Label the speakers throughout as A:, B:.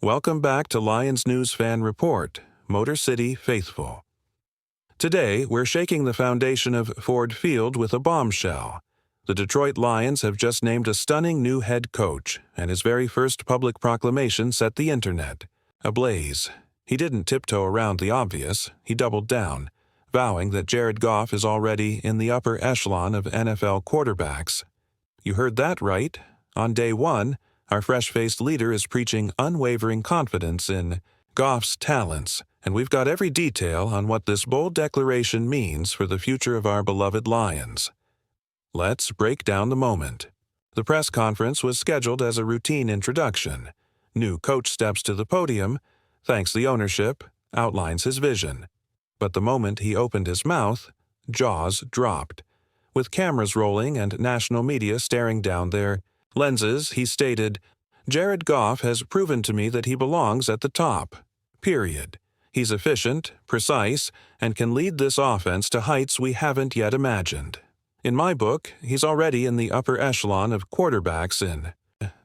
A: Welcome back to Lions News Fan Report, Motor City Faithful. Today, we're shaking the foundation of Ford Field with a bombshell. The Detroit Lions have just named a stunning new head coach, and his very first public proclamation set the internet ablaze. He didn't tiptoe around the obvious, he doubled down, vowing that Jared Goff is already in the upper echelon of NFL quarterbacks. You heard that right. On day one, our fresh-faced leader is preaching unwavering confidence in Goff's talents, and we've got every detail on what this bold declaration means for the future of our beloved Lions. Let's break down the moment. The press conference was scheduled as a routine introduction. New coach steps to the podium, thanks the ownership, outlines his vision. But the moment he opened his mouth, jaws dropped. With cameras rolling and national media staring down their lenses, he stated, "Jared Goff has proven to me that he belongs at the top. Period. He's efficient, precise, and can lead this offense to heights we haven't yet imagined. In my book, he's already in the upper echelon of quarterbacks in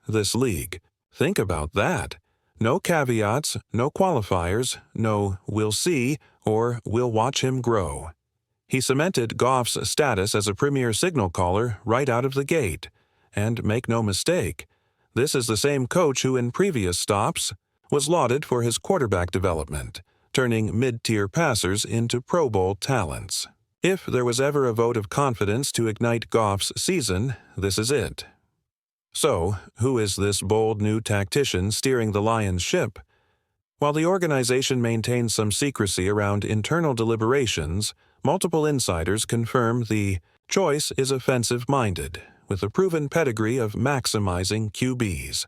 A: this league." Think about that. No caveats, no qualifiers, no "we'll see" or "we'll watch him grow." He cemented Goff's status as a premier signal caller right out of the gate. And make no mistake, this is the same coach who in previous stops was lauded for his quarterback development, turning mid-tier passers into Pro Bowl talents. If there was ever a vote of confidence to ignite Goff's season, this is it. So, who is this bold new tactician steering the Lions' ship? While the organization maintains some secrecy around internal deliberations, multiple insiders confirm the choice is offensive-minded, with a proven pedigree of maximizing QBs.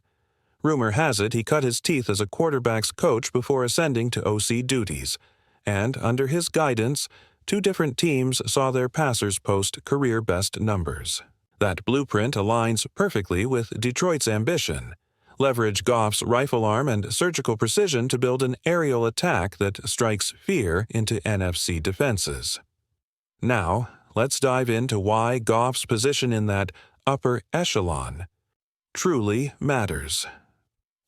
A: Rumor has it he cut his teeth as a quarterback's coach before ascending to OC duties, and under his guidance, 2 different teams saw their passers post career-best numbers. That blueprint aligns perfectly with Detroit's ambition. Leverage Goff's rifle arm and surgical precision to build an aerial attack that strikes fear into NFC defenses. Now, let's dive into why Goff's position in that upper echelon truly matters.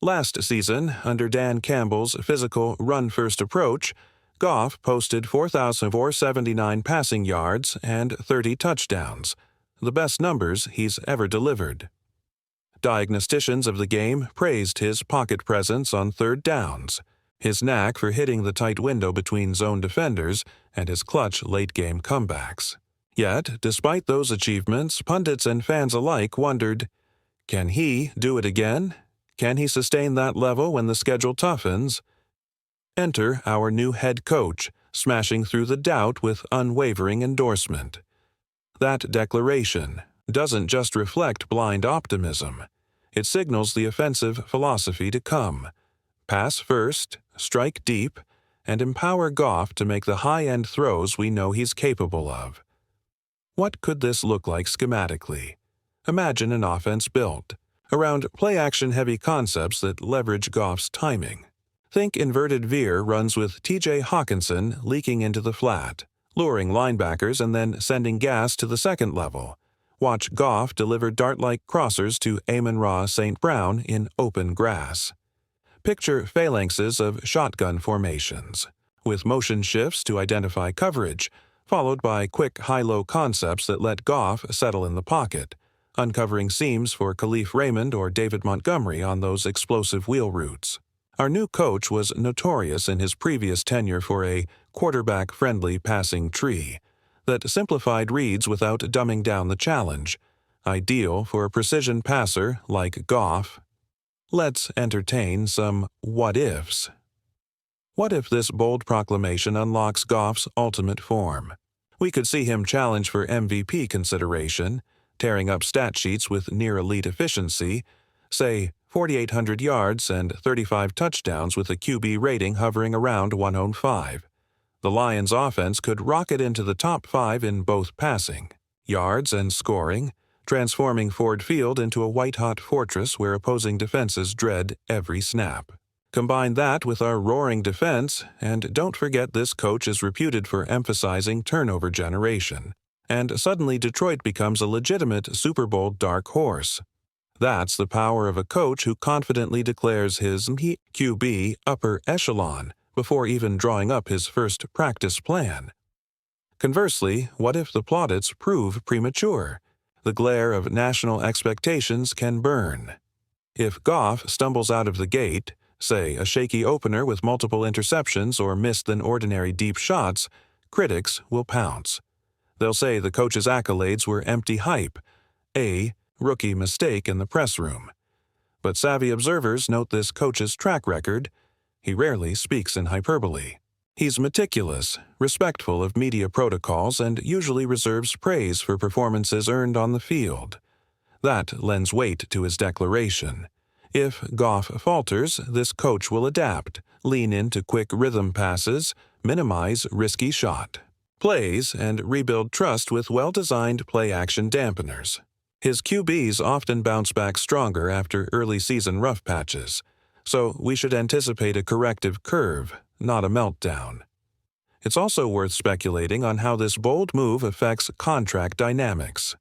A: Last season, under Dan Campbell's physical run-first approach, Goff posted 4,479 passing yards and 30 touchdowns, the best numbers he's ever delivered. Diagnosticians of the game praised his pocket presence on third downs, his knack for hitting the tight window between zone defenders, and his clutch late-game comebacks. Yet, despite those achievements, pundits and fans alike wondered, can he do it again? Can he sustain that level when the schedule toughens? Enter our new head coach, smashing through the doubt with unwavering endorsement. That declaration doesn't just reflect blind optimism. It signals the offensive philosophy to come. Pass first, strike deep, and empower Goff to make the high-end throws we know he's capable of. What could this look like schematically? Imagine an offense built around play-action-heavy concepts that leverage Goff's timing. Think inverted veer runs with T.J. Hawkinson leaking into the flat, luring linebackers and then sending gas to the second level. Watch Goff deliver dart-like crossers to Amon-Ra St. Brown in open grass. Picture phalanxes of shotgun formations, with motion shifts to identify coverage, followed by quick high-low concepts that let Goff settle in the pocket, uncovering seams for Khalif Raymond or David Montgomery on those explosive wheel routes. Our new coach was notorious in his previous tenure for a quarterback-friendly passing tree that simplified reads without dumbing down the challenge, ideal for a precision passer like Goff. Let's entertain some what-ifs. What if this bold proclamation unlocks Goff's ultimate form? We could see him challenge for MVP consideration, tearing up stat sheets with near-elite efficiency, say 4,800 yards and 35 touchdowns with a QB rating hovering around 105. The Lions' offense could rocket into the top 5 in both passing, yards, and scoring, transforming Ford Field into a white-hot fortress where opposing defenses dread every snap. Combine that with our roaring defense, and don't forget this coach is reputed for emphasizing turnover generation, and suddenly Detroit becomes a legitimate Super Bowl dark horse. That's the power of a coach who confidently declares his QB upper echelon before even drawing up his first practice plan. Conversely, what if the plaudits prove premature? The glare of national expectations can burn. If Goff stumbles out of the gate, say a shaky opener with multiple interceptions or missed-than-ordinary deep shots, critics will pounce. They'll say the coach's accolades were empty hype, a rookie mistake in the press room. But savvy observers note this coach's track record. He rarely speaks in hyperbole. He's meticulous, respectful of media protocols, and usually reserves praise for performances earned on the field. That lends weight to his declaration. If Goff falters, this coach will adapt, lean into quick rhythm passes, minimize risky shot plays, and rebuild trust with well-designed play-action dampeners. His QBs often bounce back stronger after early season rough patches, so we should anticipate a corrective curve, not a meltdown. It's also worth speculating on how this bold move affects contract dynamics.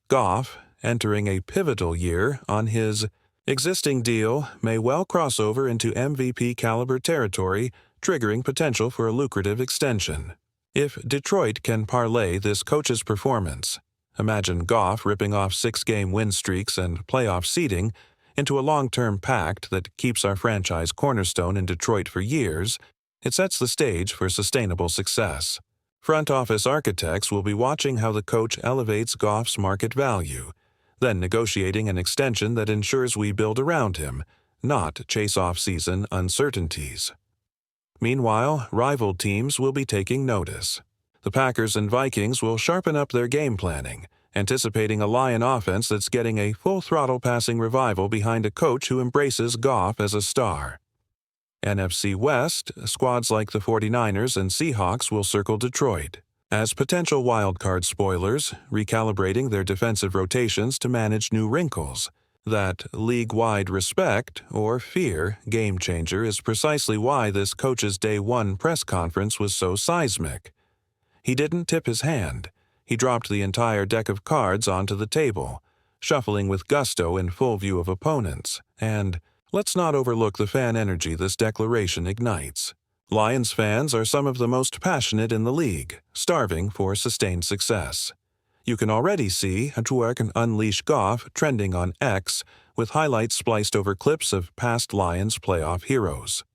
A: Goff, entering a pivotal year on his existing deal, may well cross over into MVP-caliber territory, triggering potential for a lucrative extension. If Detroit can parlay this coach's performance, imagine Goff ripping off 6-game win streaks and playoff seeding into a long-term pact that keeps our franchise cornerstone in Detroit for years, it sets the stage for sustainable success. Front office architects will be watching how the coach elevates Goff's market value, then negotiating an extension that ensures we build around him, not chase off-season uncertainties. Meanwhile, rival teams will be taking notice. The Packers and Vikings will sharpen up their game planning, anticipating a Lion offense that's getting a full-throttle passing revival behind a coach who embraces Goff as a star. NFC West, squads like the 49ers and Seahawks will circle Detroit as potential wildcard spoilers, recalibrating their defensive rotations to manage new wrinkles. That league-wide respect, or fear, game-changer is precisely why this coach's Day 1 press conference was so seismic. He didn't tip his hand. He dropped the entire deck of cards onto the table, shuffling with gusto in full view of opponents. And let's not overlook the fan energy this declaration ignites. Lions fans are some of the most passionate in the league, starving for sustained success. You can already see Twerk and Unleash Goff trending on X, with highlights spliced over clips of past Lions playoff heroes.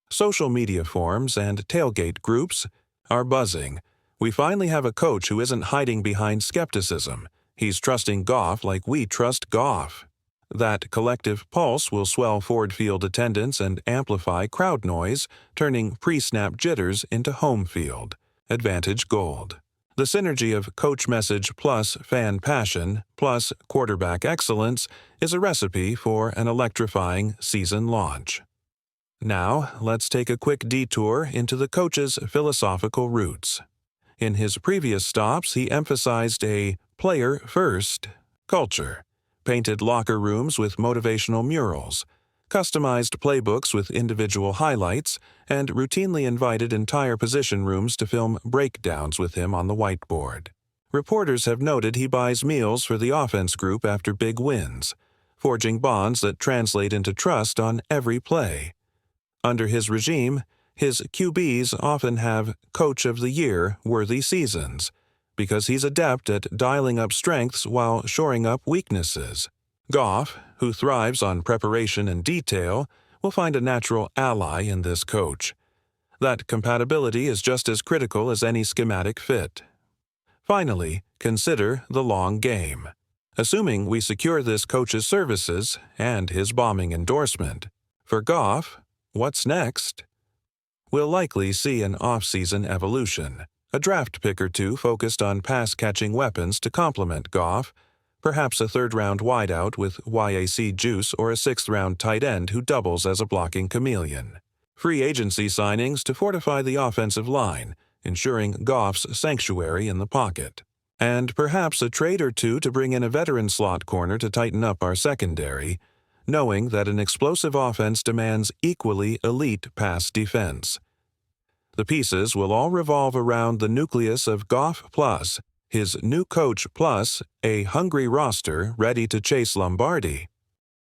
A: Social media forums and tailgate groups are buzzing. We finally have a coach who isn't hiding behind skepticism. He's trusting Goff like we trust Goff. That collective pulse will swell Ford Field attendance and amplify crowd noise, turning pre-snap jitters into home field advantage gold. The synergy of coach message plus fan passion plus quarterback excellence is a recipe for an electrifying season launch. Now, let's take a quick detour into the coach's philosophical roots. In his previous stops, he emphasized a player-first culture, painted locker rooms with motivational murals, customized playbooks with individual highlights, and routinely invited entire position rooms to film breakdowns with him on the whiteboard. Reporters have noted he buys meals for the offense group after big wins, forging bonds that translate into trust on every play. Under his regime, his QBs often have Coach of the Year worthy seasons, because he's adept at dialing up strengths while shoring up weaknesses. Goff, who thrives on preparation and detail, will find a natural ally in this coach. That compatibility is just as critical as any schematic fit. Finally, consider the long game. Assuming we secure this coach's services and his bombing endorsement, for Goff, what's next? We'll likely see an off-season evolution, a draft pick or two focused on pass-catching weapons to complement Goff, perhaps a third-round wideout with YAC juice or a sixth-round tight end who doubles as a blocking chameleon. Free agency signings to fortify the offensive line, ensuring Goff's sanctuary in the pocket. And perhaps a trade or two to bring in a veteran slot corner to tighten up our secondary, knowing that an explosive offense demands equally elite pass defense. The pieces will all revolve around the nucleus of Goff Plus, his new coach plus a hungry roster ready to chase Lombardi.